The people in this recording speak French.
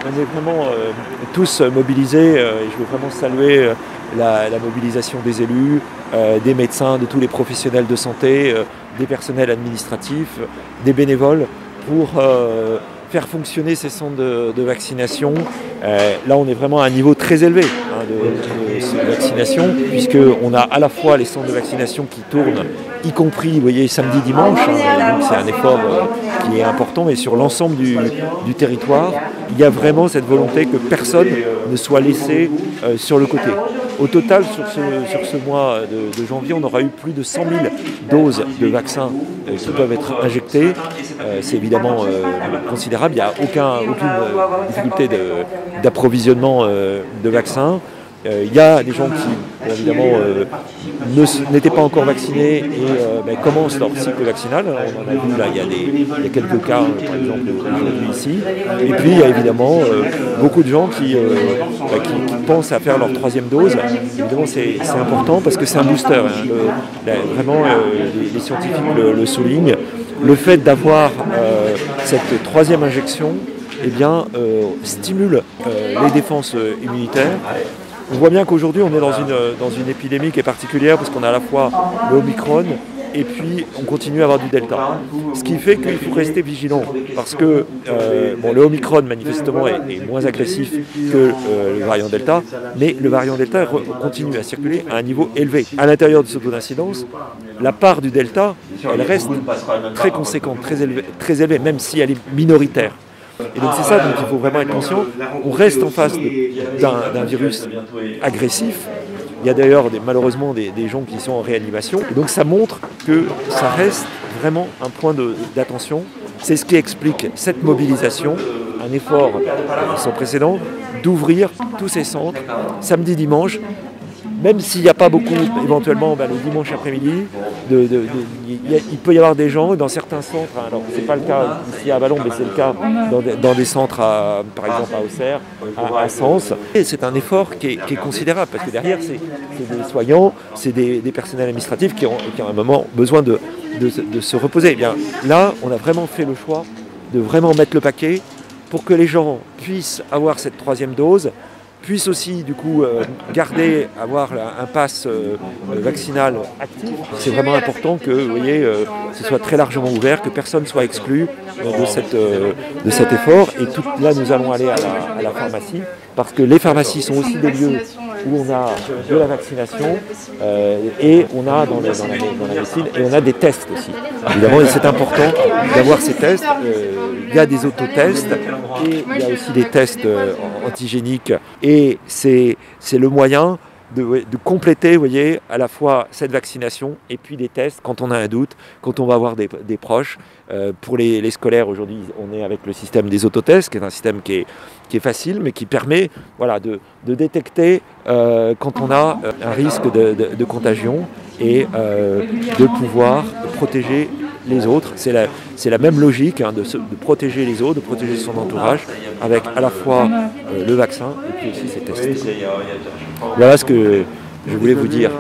on est vraiment tous mobilisés et je veux vraiment saluer la mobilisation des élus, des médecins, de tous les professionnels de santé, des personnels administratifs, des bénévoles pour faire fonctionner ces centres de vaccination. Là, on est vraiment à un niveau très élevé de vaccination, puisqu'on a à la fois les centres de vaccination qui tournent, y compris, vous voyez, samedi, dimanche, donc c'est un effort qui est important, mais sur l'ensemble du territoire, il y a vraiment cette volonté que personne ne soit laissé sur le côté. Au total, sur ce mois de janvier, on aura eu plus de 100 000 doses de vaccins qui peuvent être injectées. C'est évidemment considérable. Il n'y a aucune difficulté d'approvisionnement de vaccins. Il y a des gens qui, évidemment, n'étaient pas encore vaccinés et commencent leur cycle vaccinal. On en a vu, là, il y a quelques cas, par exemple, aujourd'hui ici. Et puis, il y a évidemment beaucoup de gens qui pensent à faire leur troisième dose. Évidemment, c'est important parce que c'est un booster. Vraiment, les scientifiques le soulignent. Le fait d'avoir cette troisième injection stimule les défenses immunitaires. On voit bien qu'aujourd'hui, on est dans une épidémie qui est particulière parce qu'on a à la fois le Omicron et puis on continue à avoir du Delta. Ce qui fait qu'il faut rester vigilant parce que le Omicron, manifestement, est moins agressif que le variant Delta, mais le variant Delta continue à circuler à un niveau élevé. À l'intérieur de ce taux d'incidence, la part du Delta, elle reste très conséquente, très élevée, même si elle est minoritaire. Et donc c'est ça dont il faut vraiment être conscient. On reste en face d'un virus agressif. Il y a d'ailleurs malheureusement des gens qui sont en réanimation. Et donc ça montre que ça reste vraiment un point d'attention. C'est ce qui explique cette mobilisation, un effort sans précédent, d'ouvrir tous ces centres samedi, dimanche. Même s'il n'y a pas beaucoup, éventuellement, le dimanche après-midi, il peut y avoir des gens dans certains centres. Alors, ce n'est pas le cas ici à Vallon, mais c'est le cas dans des centres, par exemple à Auxerre, à Sens. Et c'est un effort qui est considérable, parce que derrière, c'est des soignants, c'est des personnels administratifs qui ont à un moment besoin de se reposer. Eh bien, là, on a vraiment fait le choix de vraiment mettre le paquet pour que les gens puissent avoir cette troisième dose, puissent aussi du coup avoir un pass vaccinal actif. C'est vraiment important que ce soit très largement ouvert, que personne ne soit exclu de cet effort. Et là, nous allons aller à la pharmacie, parce que les pharmacies sont aussi des lieux où on a de la vaccination et on a dans la médecine et on a des tests aussi. Évidemment, c'est important d'avoir ces tests. Il y a des autotests et il y a aussi des tests antigéniques. Et c'est le moyen de compléter, vous voyez, à la fois cette vaccination et puis des tests quand on a un doute, quand on va voir des proches. Pour les scolaires, aujourd'hui, on est avec le système des autotests, qui est un système qui est facile, mais qui permet de détecter quand on a un risque de contagion et de pouvoir protéger les autres. C'est la même logique de protéger les autres, de protéger son entourage, avec à la fois le vaccin et puis aussi ces tests. Voilà ce que je voulais vous dire.